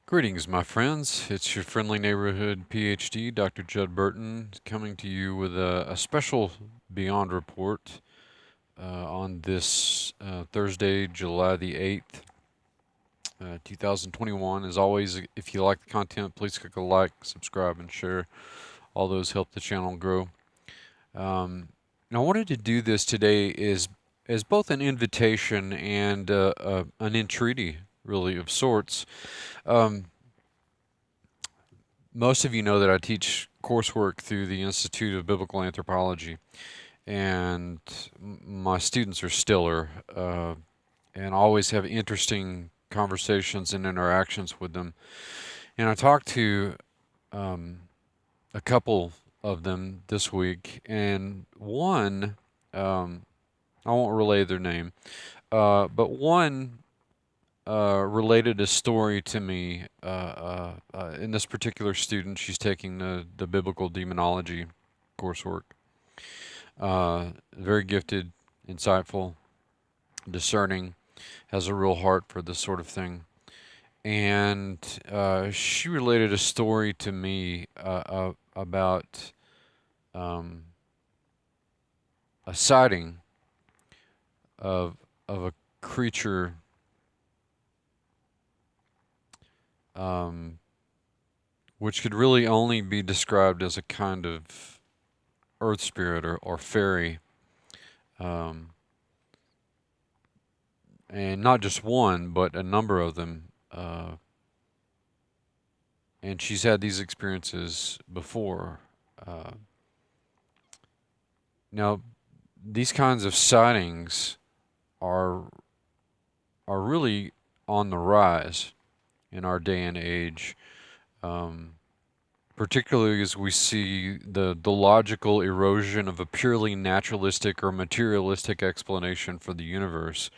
Greetings, my friends. It's your friendly neighborhood PhD, Dr. Judd Burton, coming to you with a special Beyond report on this Thursday, July the 8th, 2021. As always, if you like the content, please click a like, subscribe, and share. All those help the channel grow. And I wanted to do this today as both an invitation and an entreaty, really, of sorts. Um, Most of you know that I teach coursework through the Institute of Biblical Anthropology, and my students are stellar, and always have interesting conversations and interactions with them. And I talked to um, a couple of them this week, and one, I won't relay their name, but one related a story to me. In this particular student, she's taking the biblical demonology coursework. Very gifted, insightful, discerning, has a real heart for this sort of thing. And she related a story to me about um, a sighting of a creature um, which could really only be described as a kind of earth spirit or fairy, um, and not just one, but a number of them. And she's had these experiences before. Uh, Now, these kinds of sightings are really on the rise in our day and age. Um, Particularly as we see the logical erosion of a purely naturalistic or materialistic explanation for the universe,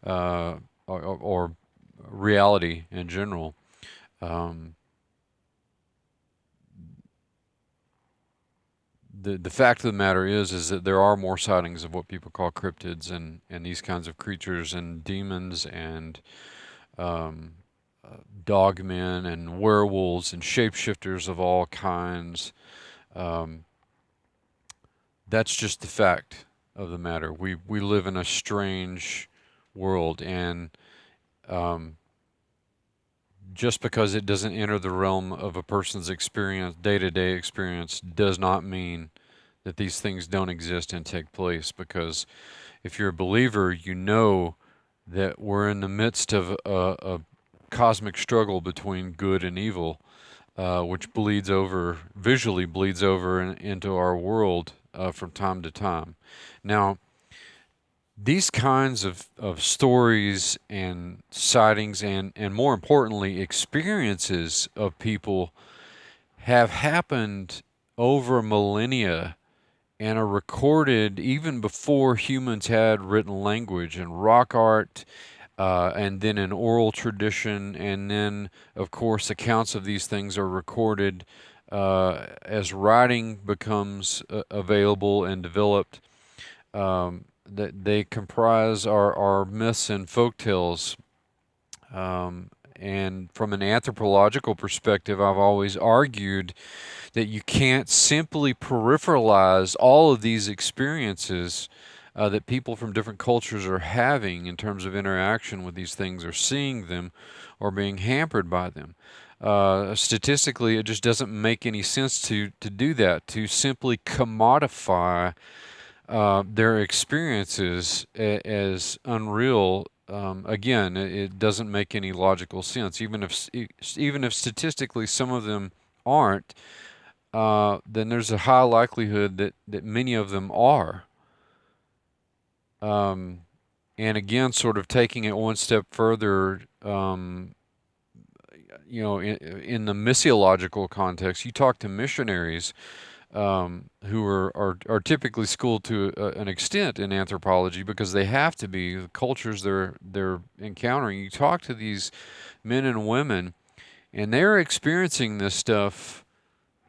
uh, or reality in general. Um, the fact of the matter is that there are more sightings of what people call cryptids and these kinds of creatures and demons and um, dogmen and werewolves and shapeshifters of all kinds. Um, that's just the fact of the matter. We live in a strange world, and um, just because it doesn't enter the realm of a person's experience, day-to-day experience, does not mean that these things don't exist and take place. Because if you're a believer, you know that we're in the midst of a cosmic struggle between good and evil, which bleeds over, visually bleeds over into our world from time to time. Now, these kinds of stories and sightings and more importantly, experiences of people have happened over millennia and are recorded even before humans had written language and rock art, and then an oral tradition, and then, of course, accounts of these things are recorded as writing becomes available and developed. That they comprise our myths and folk tales. And from an anthropological perspective, I've always argued that you can't simply peripheralize all of these experiences that people from different cultures are having in terms of interaction with these things or seeing them or being hampered by them. Statistically, it just doesn't make any sense to do that, to simply commodify their experiences as unreal. Again, it doesn't make any logical sense. Even if statistically some of them aren't, then there's a high likelihood that many of them are. Um, and again, sort of taking it one step further, in the missiological context, you talk to missionaries who are typically schooled to an extent in anthropology because they have to be the cultures they're encountering. You talk to these men and women, and they're experiencing this stuff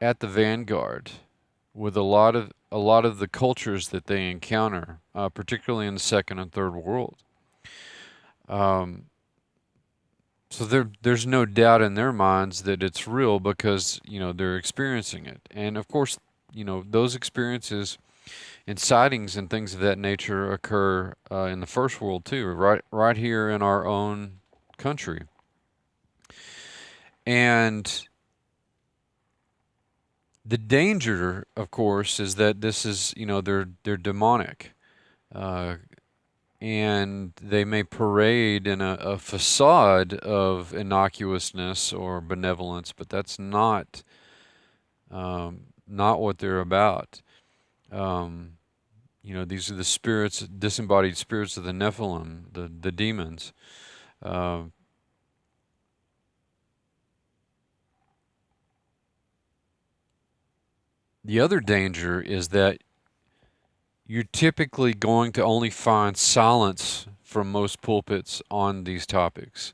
at the vanguard with a lot of the cultures that they encounter, particularly in the second and third world. Um, So there's no doubt in their minds that it's real because, they're experiencing it. And of course, those experiences and sightings and things of that nature occur in the first world too, right here in our own country. And the danger, of course, is that this is, they're demonic. Uh, and they may parade in a facade of innocuousness or benevolence, but that's not what they're about. Um, these are the spirits, disembodied spirits of the Nephilim, the demons. Uh, the other danger is that you're typically going to only find silence from most pulpits on these topics.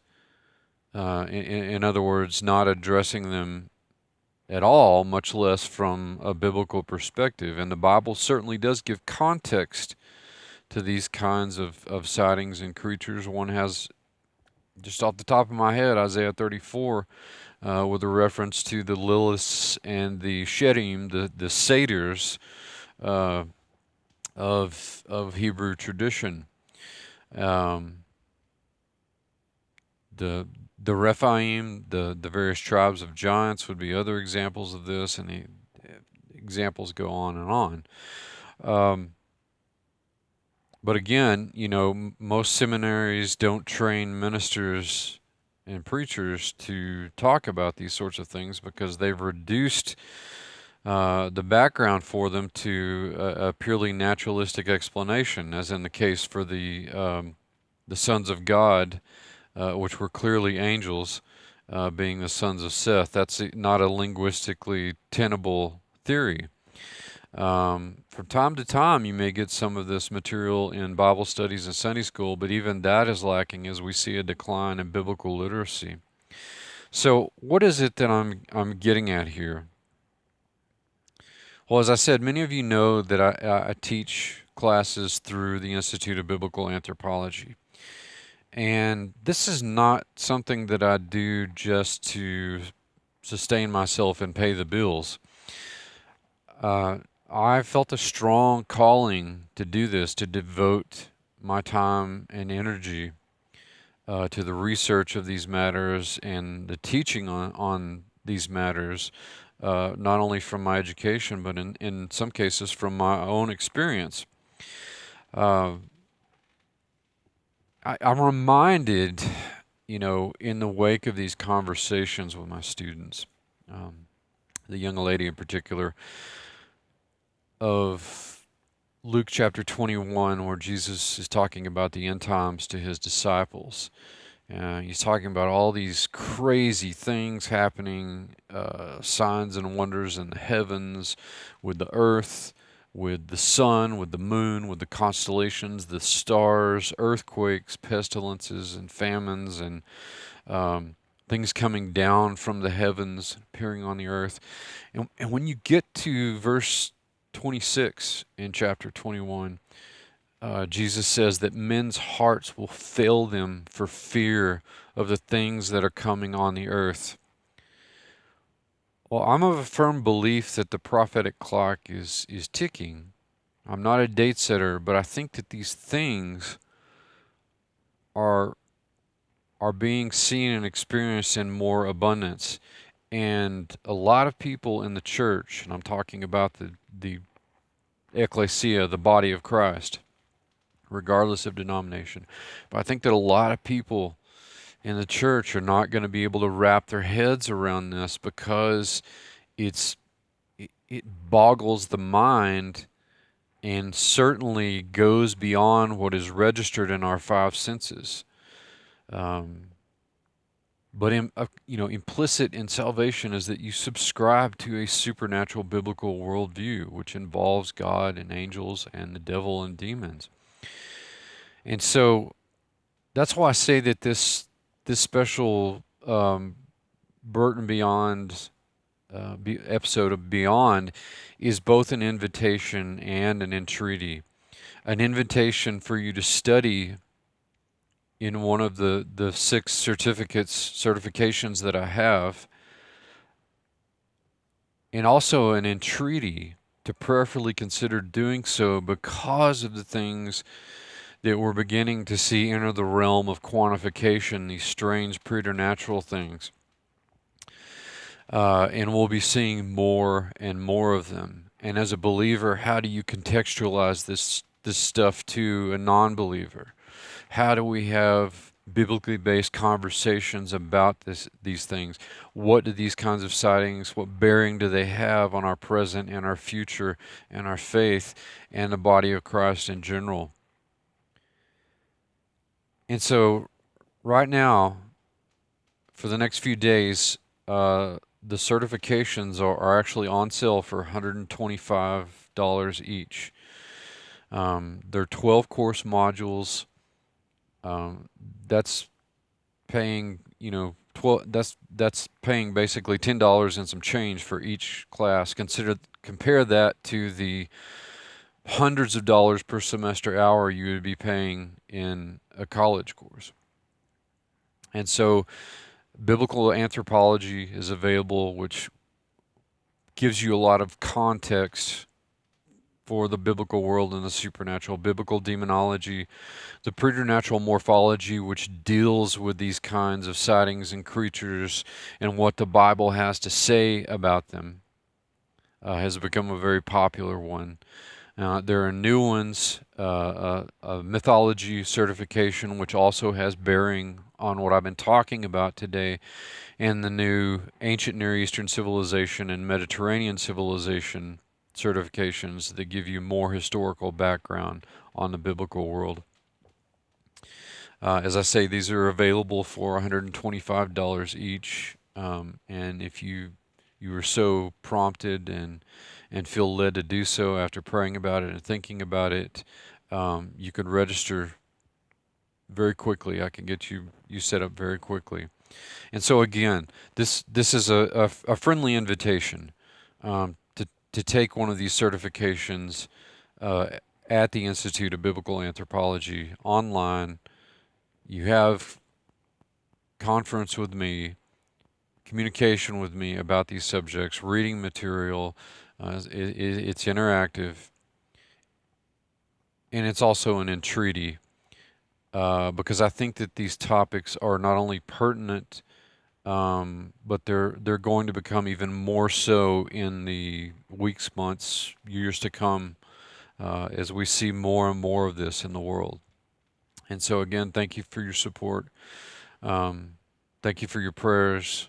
In other words, not addressing them at all, much less from a biblical perspective. And the Bible certainly does give context to these kinds of sightings and creatures. One has, just off the top of my head, Isaiah 34, with a reference to the Liliths and the Shedim, the satyrs uh, of Hebrew tradition. Um, the Rephaim, the various tribes of giants would be other examples of this, and the examples go on and on. But again, most seminaries don't train ministers and preachers to talk about these sorts of things because they've reduced the background for them to a purely naturalistic explanation, as in the case for the sons of God, which were clearly angels, being the sons of Seth. That's not a linguistically tenable theory. From time to time, you may get some of this material in Bible studies and Sunday school, but even that is lacking as we see a decline in biblical literacy. So, what is it that I'm getting at here? Well, as I said, many of you know that I teach classes through the Institute of Biblical Anthropology. And this is not something that I do just to sustain myself and pay the bills. Uh, I felt a strong calling to do this, to devote my time and energy to the research of these matters and the teaching on these matters, not only from my education, but in some cases from my own experience. Uh, I'm reminded, in the wake of these conversations with my students, um, the young lady in particular, of Luke chapter 21, where Jesus is talking about the end times to his disciples. He's talking about all these crazy things happening, signs and wonders in the heavens, with the earth, with the sun, with the moon, with the constellations, the stars, earthquakes, pestilences, and famines, and um, things coming down from the heavens, appearing on the earth. And when you get to verse 26 in chapter 21, Jesus says that men's hearts will fail them for fear of the things that are coming on the earth. Well, I'm of a firm belief that the prophetic clock is ticking. I'm not a date setter, but I think that these things are being seen and experienced in more abundance. And a lot of people in the church, and I'm talking about the ecclesia, the body of Christ, regardless of denomination. But I think that a lot of people in the church are not going to be able to wrap their heads around this because it's it boggles the mind and certainly goes beyond what is registered in our five senses. Um, but implicit in salvation is that you subscribe to a supernatural biblical worldview, which involves God and angels and the devil and demons. And so that's why I say that this special Burton Beyond episode of Beyond is both an invitation and an entreaty. An invitation for you to study in one of the 6 certifications that I have, and also an entreaty to prayerfully consider doing so because of the things that we're beginning to see enter the realm of quantification, these strange preternatural things. And we'll be seeing more and more of them. And as a believer, how do you contextualize this stuff to a non-believer? How do we have biblically based conversations about these things? What do these kinds of sightings, what bearing do they have on our present and our future and our faith and the body of Christ in general? And so right now, for the next few days, the certifications are actually on sale for $125 each. They're 12 course modules. That's paying, 12, that's paying basically $10 and some change for each class. Compare that to the hundreds of dollars per semester hour you would be paying in a college course. And so biblical anthropology is available, which gives you a lot of context for the biblical world and the supernatural. Biblical demonology, the preternatural morphology, which deals with these kinds of sightings and creatures and what the Bible has to say about them, has become a very popular one. There are new ones, a mythology certification, which also has bearing on what I've been talking about today, and the new ancient Near Eastern civilization and Mediterranean civilization certifications that give you more historical background on the biblical world. As I say, these are available for $125 each, and if you are so prompted and feel led to do so after praying about it and thinking about it, you can register very quickly. I can get you set up very quickly. And so again, this is a friendly invitation to take one of these certifications at the Institute of Biblical Anthropology online. You have conference with me, communication with me about these subjects, reading material. It's interactive, and it's also an entreaty because I think that these topics are not only pertinent, but they're going to become even more so in the weeks, months, years to come as we see more and more of this in the world. And so again, thank you for your support. Thank you for your prayers.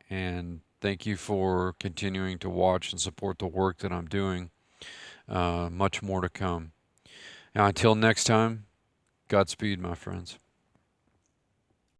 And thank you for continuing to watch and support the work that I'm doing. Much more to come. Now, until next time, Godspeed, my friends.